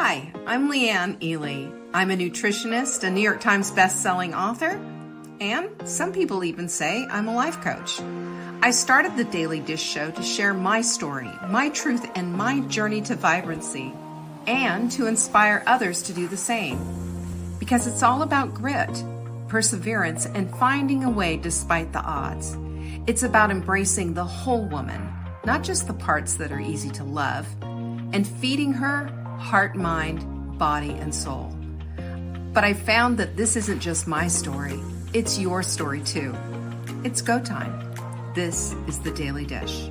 Hi, I'm Leanne Ely. I'm a nutritionist, a New York Times best-selling author, and some people even say I'm a life coach. I started the Daily Dish Show to share my story, my truth, and my journey to vibrancy, and to inspire others to do the same. Because it's all about grit, perseverance, and finding a way despite the odds. It's about embracing the whole woman, not just the parts that are easy to love, and feeding her heart, mind, body, and soul. But I found that this isn't just my story, it's your story too. It's go time. This is the Daily Dish.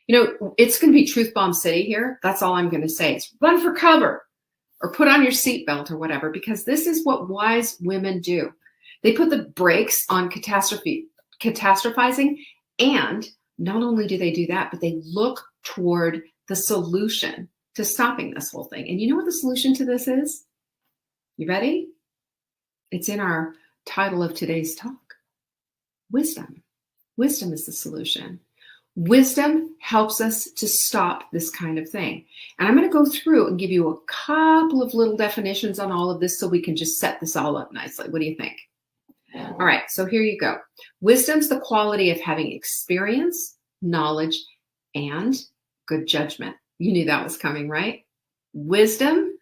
It's going to be Truth Bomb City here. That's all I'm going to say. It's run for cover or put on your seatbelt or whatever, because this is what wise women do. They put the brakes on catastrophizing, and not only do they do that, but they look toward the solution to stopping this whole thing. And you know what the solution to this is? You ready? It's in our title of today's talk. Wisdom. Wisdom is the solution. Wisdom helps us to stop this kind of thing. And I'm going to go through and give you a couple of little definitions on all of this so we can just set this all up nicely. What do you think? All right, so here you go. Wisdom's the quality of having experience, knowledge, and good judgment. You knew that was coming, right? Wisdom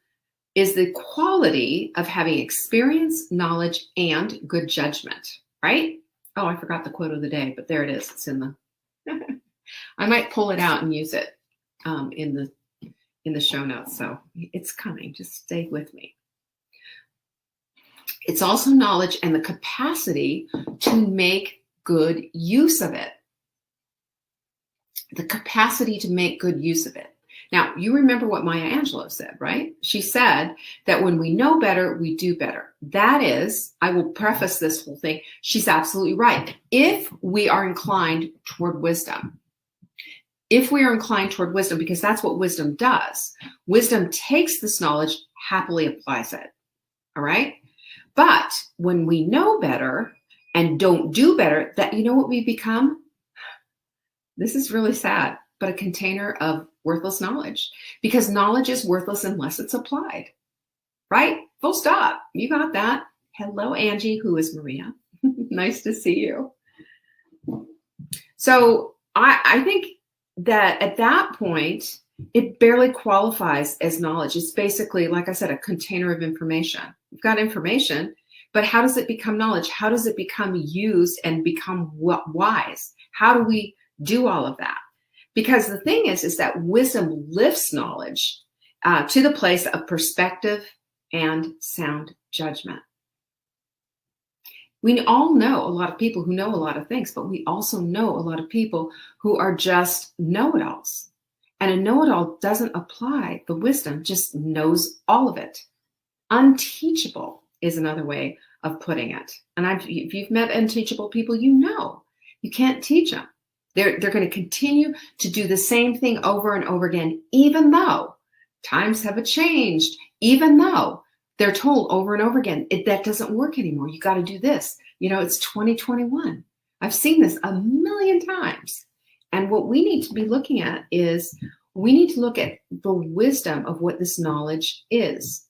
is the quality of having experience, knowledge, and good judgment, right? Oh, I forgot the quote of the day, but there it is. It's in the, I might pull it out and use it in the show notes. So it's coming, just stay with me. It's also knowledge and the capacity to make good use of it. The capacity to make good use of it. Now, you remember what Maya Angelou said, right? She said that when we know better, we do better. That is, I will preface this whole thing, she's absolutely right. If we are inclined toward wisdom, because that's what wisdom does. Wisdom takes this knowledge, happily applies it, all right? But when we know better and don't do better, that you know what we become? This is really sad, but a container of worthless knowledge, because knowledge is worthless unless it's applied, right? Full stop. You got that. Hello, Angie, who is Maria. Nice to see you. So I think that at that point, it barely qualifies as knowledge. It's basically, like I said, a container of information. You've got information, but how does it become knowledge? How does it become used and become wise? How do we do all of that? Because the thing is that wisdom lifts knowledge to the place of perspective and sound judgment. We all know a lot of people who know a lot of things, but we also know a lot of people who are just know-it-alls. And a know-it-all doesn't apply the wisdom, just knows all of it. Unteachable is another way of putting it. And if you've met unteachable people, you know you can't teach them. They're going to continue to do the same thing over and over again, even though times have changed, even though they're told over and over again, that doesn't work anymore. You got to do this. It's 2021. I've seen this a million times. And what we need to be looking at is we need to look at the wisdom of what this knowledge is,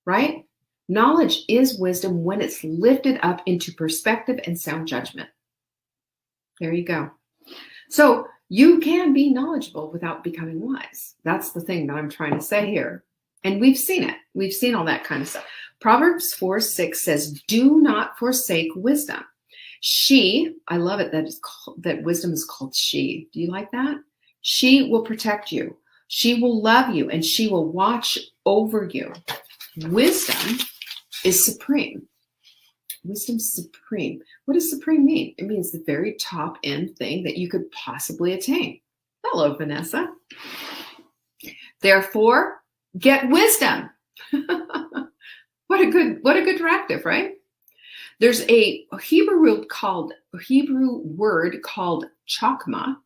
right? Knowledge is wisdom when it's lifted up into perspective and sound judgment. There you go. So you can be knowledgeable without becoming wise. That's the thing that I'm trying to say here. And we've seen it. We've seen all that kind of stuff. Proverbs 4:6 says, do not forsake wisdom. I love it that wisdom is called she. Do you like that? She will protect you. She will love you, and she will watch over you. Wisdom is supreme. Wisdom's supreme. What does supreme mean? It means the very top end thing that you could possibly attain. Hello, Vanessa. Therefore, get wisdom. What a good directive, right? There's a Hebrew word called chokmah, chokma.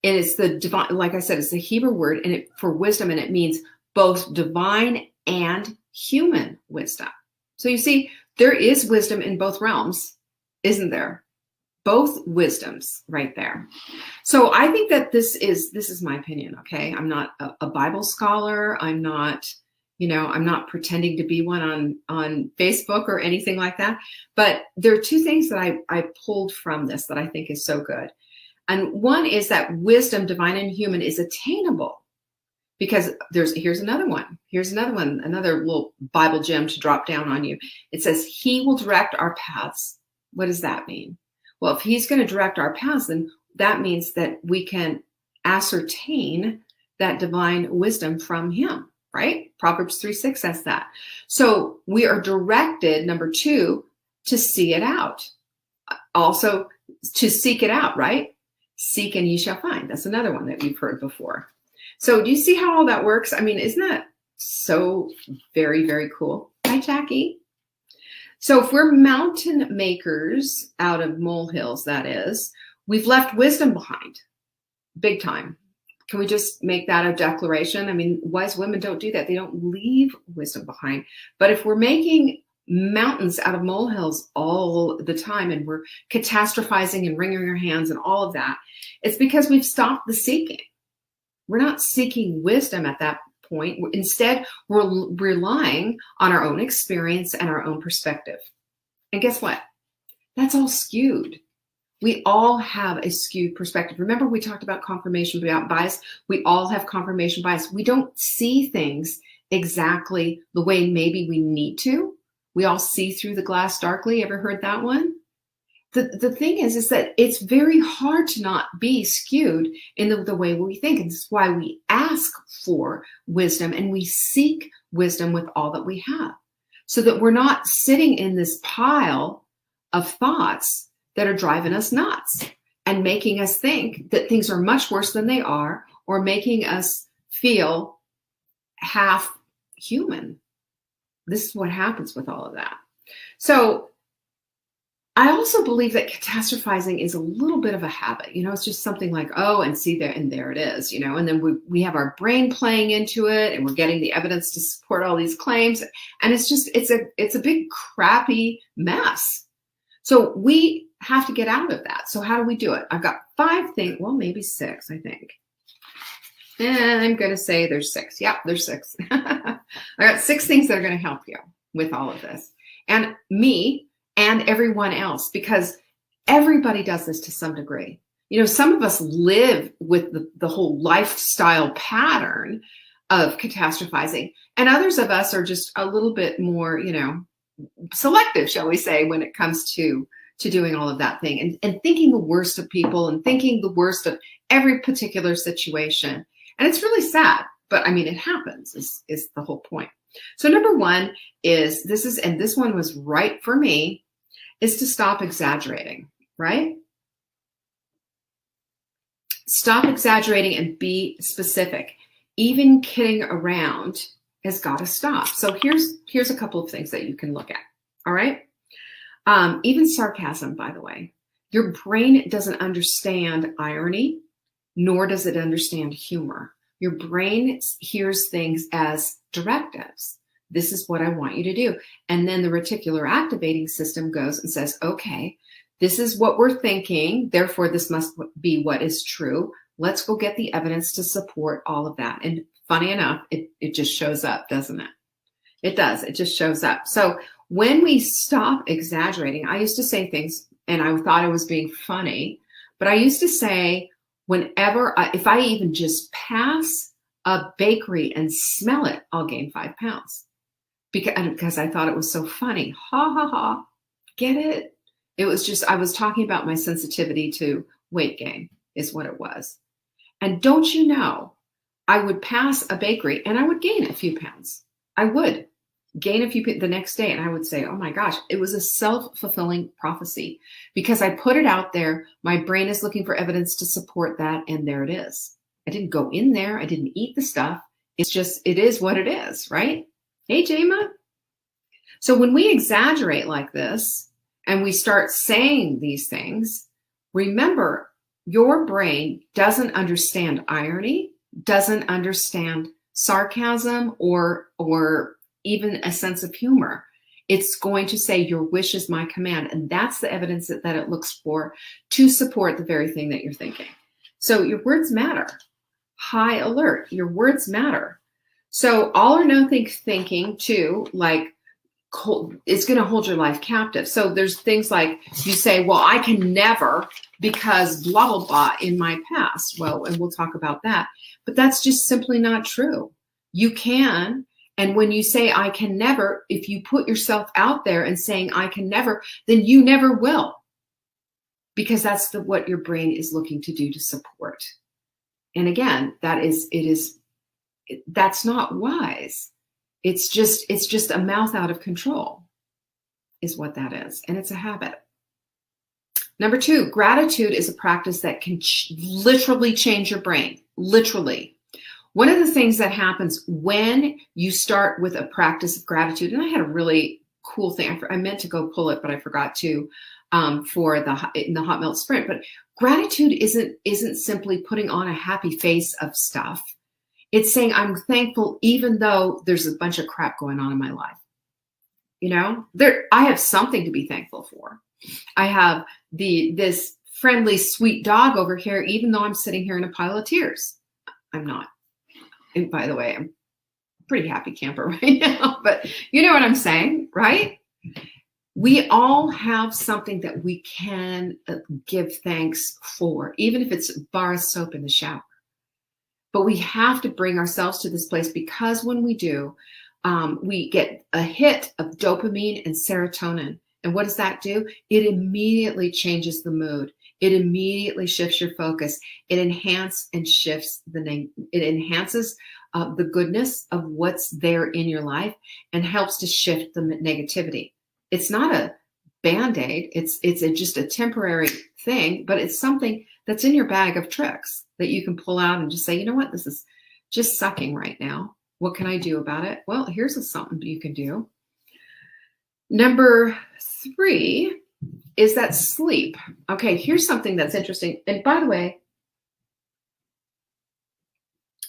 And it's the divine, like I said, it's the Hebrew word for wisdom, and it means both divine and human wisdom. So you see, there is wisdom in both realms, isn't there? both wisdoms right there. So I think that this is my opinion. Okay. I'm not a Bible scholar. I'm not, I'm not pretending to be one on Facebook or anything like that. But there are two things that I pulled from this that I think is so good. And one is that wisdom, divine and human, is attainable. Because here's another one, another little Bible gem to drop down on you. It says, he will direct our paths. What does that mean? Well, if he's going to direct our paths, then that means that we can ascertain that divine wisdom from him, right? Proverbs 3:6 says that. So we are directed, number 2, to see it out. Also, to seek it out, right? Seek and ye shall find. That's another one that we've heard before. So do you see how all that works? I mean, isn't that so very, very cool? Hi, Jackie. So if we're mountain makers out of molehills, that is, we've left wisdom behind, big time. Can we just make that a declaration? I mean, wise women don't do that. They don't leave wisdom behind. But if we're making mountains out of molehills all the time and we're catastrophizing and wringing our hands and all of that, it's because we've stopped the seeking. We're not seeking wisdom at that point. Instead, we're relying on our own experience and our own perspective. And guess what? That's all skewed. We all have a skewed perspective. Remember, we talked about confirmation bias. We all have confirmation bias. We don't see things exactly the way maybe we need to. We all see through the glass darkly. Ever heard that one? The thing is that it's very hard to not be skewed in the way we think. And this is why we ask for wisdom and we seek wisdom with all that we have, so that we're not sitting in this pile of thoughts that are driving us nuts and making us think that things are much worse than they are, or making us feel half human. This is what happens with all of that. So I also believe that catastrophizing is a little bit of a habit. It's just something like, oh, and see there, and there it is, and then we have our brain playing into it, and we're getting the evidence to support all these claims. And it's a big crappy mess. So we have to get out of that. So how do we do it? I've got 5 things, well, maybe 6, I think. And I'm going to say there's 6. Yeah, there's 6. I got 6 things that are going to help you with all of this. And me, and everyone else, because everybody does this to some degree. Some of us live with the whole lifestyle pattern of catastrophizing, and others of us are just a little bit more, selective, shall we say, when it comes to doing all of that thing and thinking the worst of people and thinking the worst of every particular situation. And it's really sad, but I mean, it happens is the whole point. So number 1 is this one was right for me, is to stop exaggerating, right? Stop exaggerating and be specific. Even kidding around has got to stop. So here's a couple of things that you can look at, all right? Even sarcasm, by the way. Your brain doesn't understand irony, nor does it understand humor. Your brain hears things as directives. This is what I want you to do. And then the reticular activating system goes and says, okay, this is what we're thinking. Therefore, this must be what is true. Let's go get the evidence to support all of that. And funny enough, it just shows up, doesn't it? It does. It just shows up. So when we stop exaggerating, I used to say things and I thought I was being funny, but I used to say, if I even just pass a bakery and smell it, I'll gain 5 pounds. Because I thought it was so funny. Ha, ha, ha. Get it? It was just, I was talking about my sensitivity to weight gain is what it was. And don't you know, I would pass a bakery and I would gain a few pounds. I would gain a few the next day. And I would say, oh my gosh, it was a self-fulfilling prophecy because I put it out there. My brain is looking for evidence to support that. And there it is. I didn't go in there. I didn't eat the stuff. It's just, it is what it is, right? Hey, Jama. So when we exaggerate like this and we start saying these things, remember, your brain doesn't understand irony, doesn't understand sarcasm or even a sense of humor. It's going to say your wish is my command. And that's the evidence that it looks for to support the very thing that you're thinking. So your words matter. High alert. Your words matter. So all or nothing thinking too, like, it's going to hold your life captive. So there's things like you say, well, I can never because blah, blah, blah in my past. Well, and we'll talk about that. But that's just simply not true. You can. And when you say I can never, if you put yourself out there and saying I can never, then you never will. Because that's what your brain is looking to do to support. And again, that's not wise. It's just a mouth out of control is what that is. And it's a habit. Number 2, gratitude is a practice that can literally change your brain. Literally. One of the things that happens when you start with a practice of gratitude, and I had a really cool thing. I meant to go pull it, but I forgot to in the Hot Melt Sprint. But gratitude isn't simply putting on a happy face of stuff. It's saying I'm thankful even though there's a bunch of crap going on in my life. You know, I have something to be thankful for. I have this friendly, sweet dog over here, even though I'm sitting here in a pile of tears. I'm not. And by the way, I'm a pretty happy camper right now, but you know what I'm saying, right? We all have something that we can give thanks for, even if it's a bar of soap in the shower. But we have to bring ourselves to this place, because when we do, we get a hit of dopamine and serotonin. And what does that do? It immediately changes the mood. It immediately shifts your focus. It enhances the goodness of what's there in your life and helps to shift the negativity. It's not a Band-Aid. It's just a temporary thing, but it's something that's in your bag of tricks that you can pull out and just say, you know what, this is just sucking right now. What can I do about it? Well, here's something you can do. Number 3 is that sleep. Okay, here's something that's interesting. And by the way,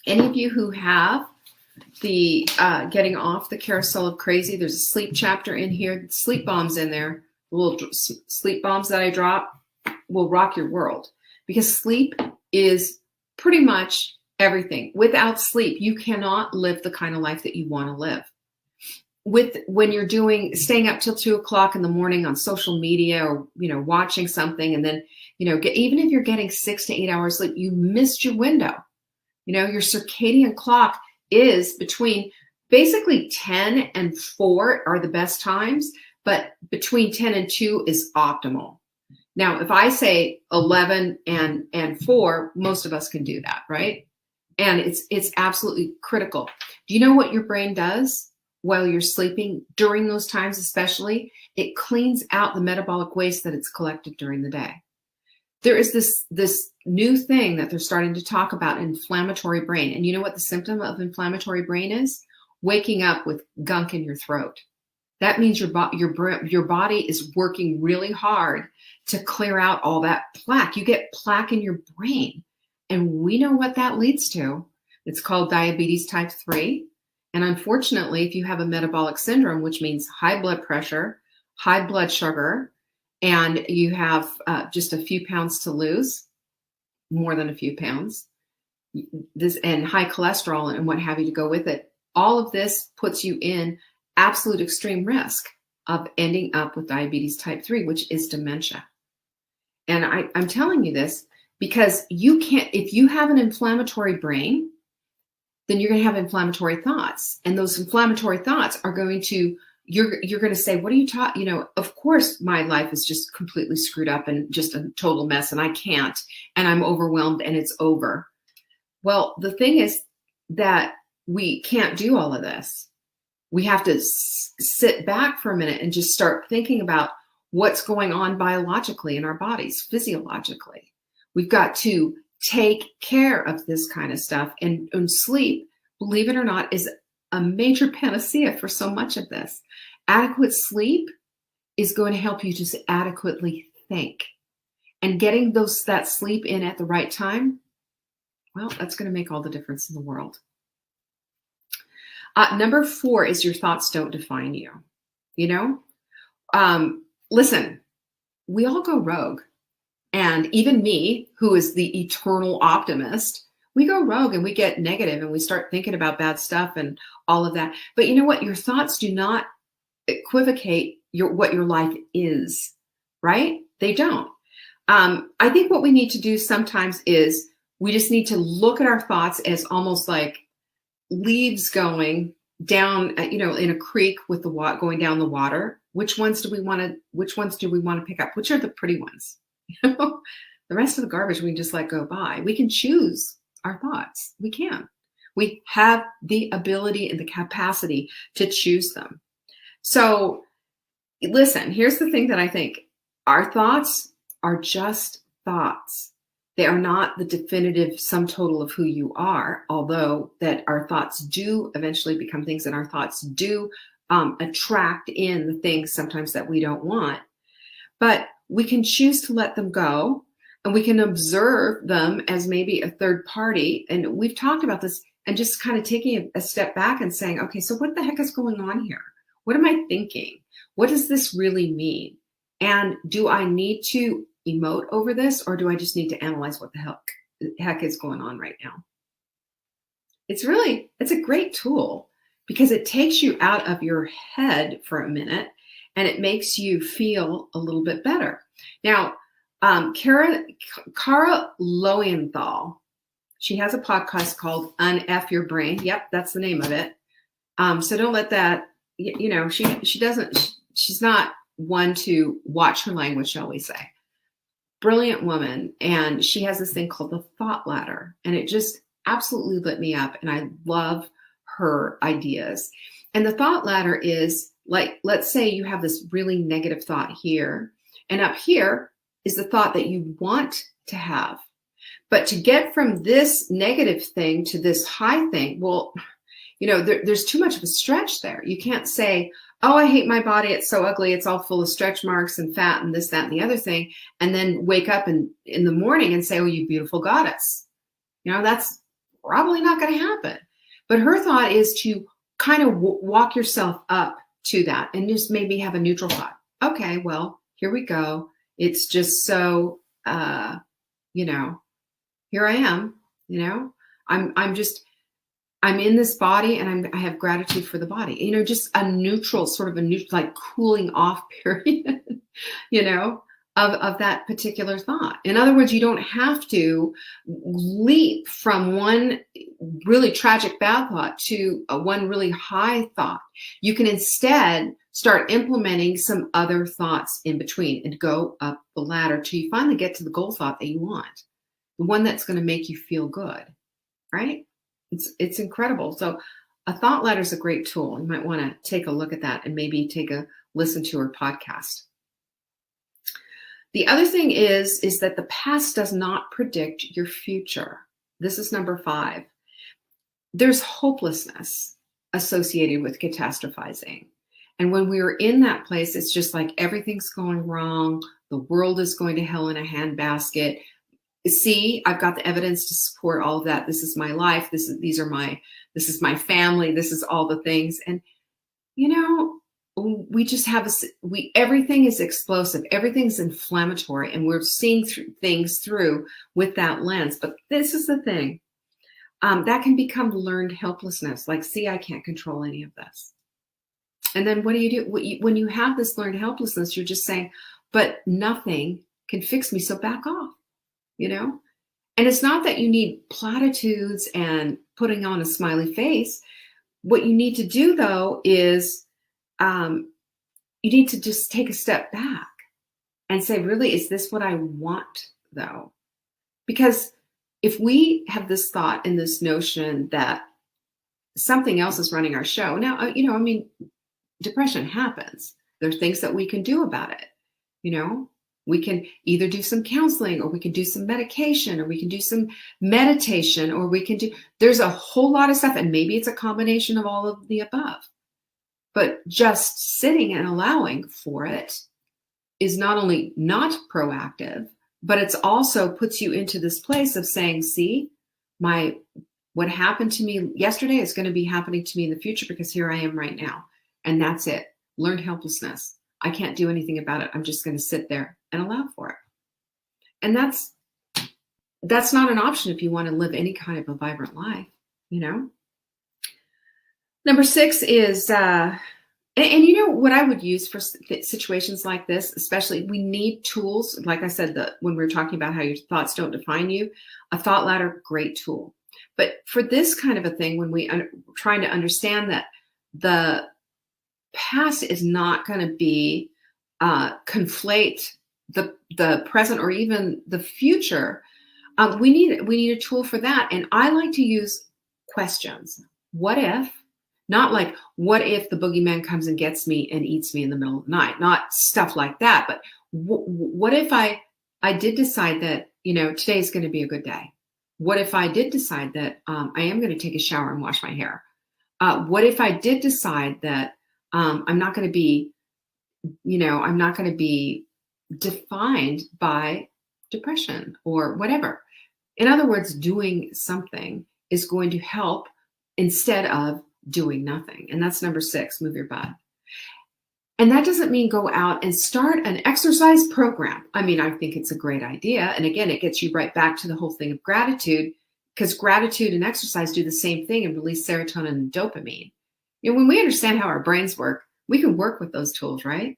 any of you who have the Getting Off the Carousel of Crazy, there's a sleep chapter in here. Sleep bombs in there. Little sleep bombs that I drop will rock your world, because sleep is pretty much everything. Without sleep, you cannot live the kind of life that you want to live. When you're staying up till 2 o'clock in the morning on social media, or watching something, and then even if you're getting 6 to 8 hours sleep, you missed your window. Your circadian clock is between basically 10 and 4 are the best times, but between 10 and 2 is optimal. Now, if I say 11 and 4, most of us can do that, right? And it's absolutely critical. Do you know what your brain does while you're sleeping during those times? Especially, it cleans out the metabolic waste that it's collected during the day. There is this new thing that they're starting to talk about, inflammatory brain. And you know what the symptom of inflammatory brain is? Waking up with gunk in your throat. That means your body is working really hard to clear out all that plaque. You get plaque in your brain. And we know what that leads to. It's called diabetes type 3. And unfortunately, if you have a metabolic syndrome, which means high blood pressure, high blood sugar, and you have just a few pounds to lose, more than a few pounds, and high cholesterol and what have you to go with it, all of this puts you in absolute extreme risk of ending up with diabetes type 3, which is dementia. And I'm telling you this because if you have an inflammatory brain, then you're going to have inflammatory thoughts. And those inflammatory thoughts are going to, you're going to say, what are you talking, of course my life is just completely screwed up and just a total mess, and I can't, and I'm overwhelmed and it's over. Well, the thing is that we can't do all of this. We have to sit back for a minute and just start thinking about what's going on biologically in our bodies, physiologically. We've got to take care of this kind of stuff. And sleep, believe it or not, is a major panacea for so much of this. Adequate sleep is going to help you to adequately think. And getting that sleep in at the right time, well, that's going to make all the difference in the world. Number 4 is your thoughts don't define you. you know? Listen, we all go rogue. And even me, who is the eternal optimist, we go rogue and we get negative and we start thinking about bad stuff and all of that. But you know what? Your thoughts do not equivocate what your life is, right? They don't. I think what we need to do sometimes is we just need to look at our thoughts as almost like leaves going down, in a creek with the water going down the water. Which ones do we want to pick up? Which are the pretty ones? The rest of the garbage we can just let go by. We can choose our thoughts. We can. We have the ability and the capacity to choose them. So listen, here's the thing that I think. Our thoughts are just thoughts. They are not the definitive sum total of who you are, although that our thoughts do eventually become things, and our thoughts do attract in the things sometimes that we don't want. But we can choose to let them go, and we can observe them as maybe a third party. And we've talked about this, and just kind of taking a step back and saying, okay, so what the heck is going on here? What am I thinking? What does this really mean? And do I need to emote over this, or do I just need to analyze what the heck is going on right now? It's a great tool because it takes you out of your head for a minute and it makes you feel a little bit better. Now, Kara Lowenthal, she has a podcast called Unf Your Brain. Yep, that's the name of it. So don't let that, she's not one to watch her language, shall we say. Brilliant woman. And she has this thing called the thought ladder. And it just absolutely lit me up. And I love her ideas. And the thought ladder is like, let's say you have this really negative thought here. And up here is the thought that you want to have. But to get from this negative thing to this high thing, well, there's too much of a stretch there. You can't say, oh, I hate my body. It's so ugly. It's all full of stretch marks and fat and this, that, and the other thing. And then wake up in the morning and say, oh, you beautiful goddess. That's probably not going to happen. But her thought is to kind of walk yourself up to that and just maybe have a neutral thought. Okay, well, here we go. It's just so, here I am, I'm in this body and I have gratitude for the body, just a neutral, like cooling off period, of that particular thought. In other words, you don't have to leap from one really tragic bad thought to one really high thought. You can instead start implementing some other thoughts in between and go up the ladder till you finally get to the goal thought that you want, the one that's going to make you feel good, right? It's incredible. So a thought ladder is a great tool. You might want to take a look at that and maybe take a listen to her podcast. The other thing is that the past does not predict your future. This is number 5. There's hopelessness associated with catastrophizing. And when we are in that place, it's just like everything's going wrong. The world is going to hell in a handbasket. See, I've got the evidence to support all of that. This is my life. This is my family. This is all the things. And, we just have everything is explosive. Everything's inflammatory, and we're seeing things through with that lens. But this is the thing that can become learned helplessness. Like, see, I can't control any of this. And then what do you do? When you have this learned helplessness, you're just saying, but nothing can fix me. So back off, And it's not that you need platitudes and putting on a smiley face. What you need to do, though, is you need to just take a step back and say, really, is this what I want, though? Because if we have this thought and this notion that something else is running our show, now, depression happens. There are things that we can do about it. We can either do some counseling, or we can do some medication, or we can do some meditation, or there's a whole lot of stuff. And maybe it's a combination of all of the above. But just sitting and allowing for it is not only not proactive, but it's also puts you into this place of saying, see, what happened to me yesterday is going to be happening to me in the future because here I am right now. And that's it. learned helplessness. I can't do anything about it. I'm just going to sit there and allow for it. And that's not an option if you want to live any kind of a vibrant life, you know? Number 6 is, and you know what I would use for situations like this, especially, we need tools. Like I said, when we were talking about how your thoughts don't define you, a thought ladder, great tool. But for this kind of a thing, when we are trying to understand that the past is not going to be conflate the present or even the future, we need a tool for that. And I like to use questions. What if? Not like, what if the boogeyman comes and gets me and eats me in the middle of the night? Not stuff like that. But what if I did decide that, today is going to be a good day? What if I did decide that I am going to take a shower and wash my hair? What if I did decide that I'm not going to be, I'm not going to be defined by depression or whatever? In other words, doing something is going to help instead of doing nothing. And that's number 6, move your butt. And that doesn't mean go out and start an exercise program. I mean, I think it's a great idea. And again, it gets you right back to the whole thing of gratitude, because gratitude and exercise do the same thing and release serotonin and dopamine. When we understand how our brains work, we can work with those tools, right?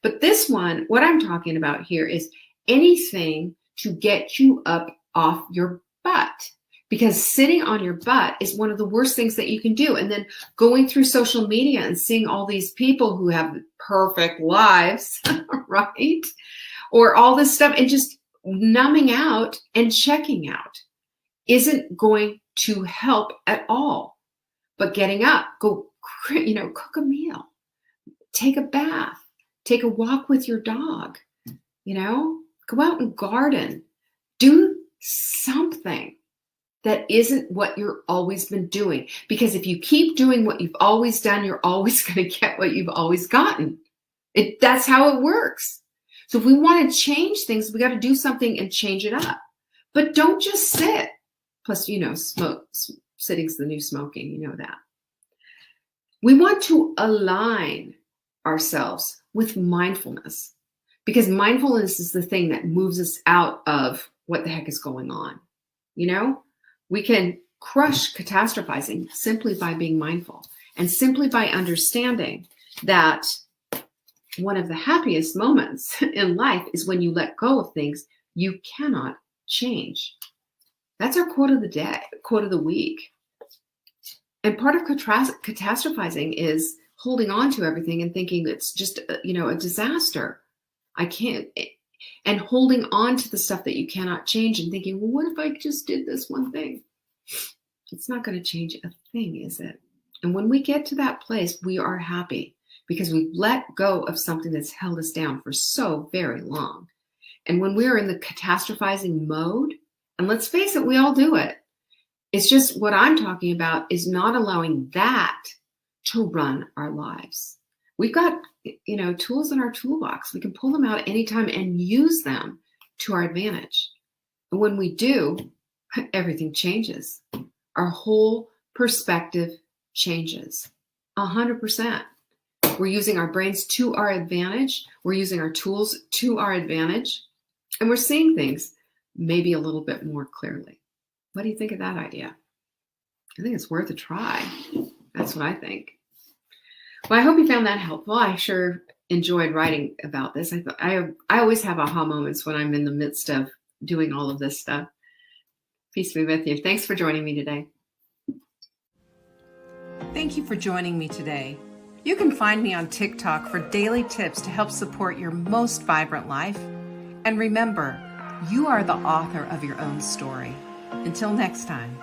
But this one, what I'm talking about here is anything to get you up off your butt. Because sitting on your butt is one of the worst things that you can do. And then going through social media and seeing all these people who have perfect lives, right? Or all this stuff and just numbing out and checking out isn't going to help at all. But getting up, go, cook a meal, take a bath, take a walk with your dog, go out and garden, do something that isn't what you're always been doing. Because if you keep doing what you've always done, you're always going to get what you've always gotten. That's how it works. So if we want to change things, we got to do something and change it up. But don't just sit. Plus, sitting's the new smoking, you know that. We want to align ourselves with mindfulness, because mindfulness is the thing that moves us out of what the heck is going on. We can crush catastrophizing simply by being mindful and simply by understanding that one of the happiest moments in life is when you let go of things you cannot change. That's our quote of the day, quote of the week. And part of catastrophizing is holding on to everything and thinking it's just, a disaster. I can't, and holding on to the stuff that you cannot change and thinking, well, what if I just did this one thing? It's not going to change a thing, is it? And when we get to that place, we are happy because we've let go of something that's held us down for so very long. And when we're in the catastrophizing mode, and let's face it, we all do it. It's just what I'm talking about is not allowing that to run our lives. We've got, tools in our toolbox. We can pull them out anytime and use them to our advantage. And when we do, everything changes. Our whole perspective changes 100%. We're using our brains to our advantage. We're using our tools to our advantage. And we're seeing things maybe a little bit more clearly. What do you think of that idea? I think it's worth a try. That's what I think. Well, I hope you found that helpful. I sure enjoyed writing about this. I always have aha moments when I'm in the midst of doing all of this stuff. Peace be with you. Thanks for joining me today. Thank you for joining me today. You can find me on TikTok for daily tips to help support your most vibrant life. And remember, you are the author of your own story. Until next time.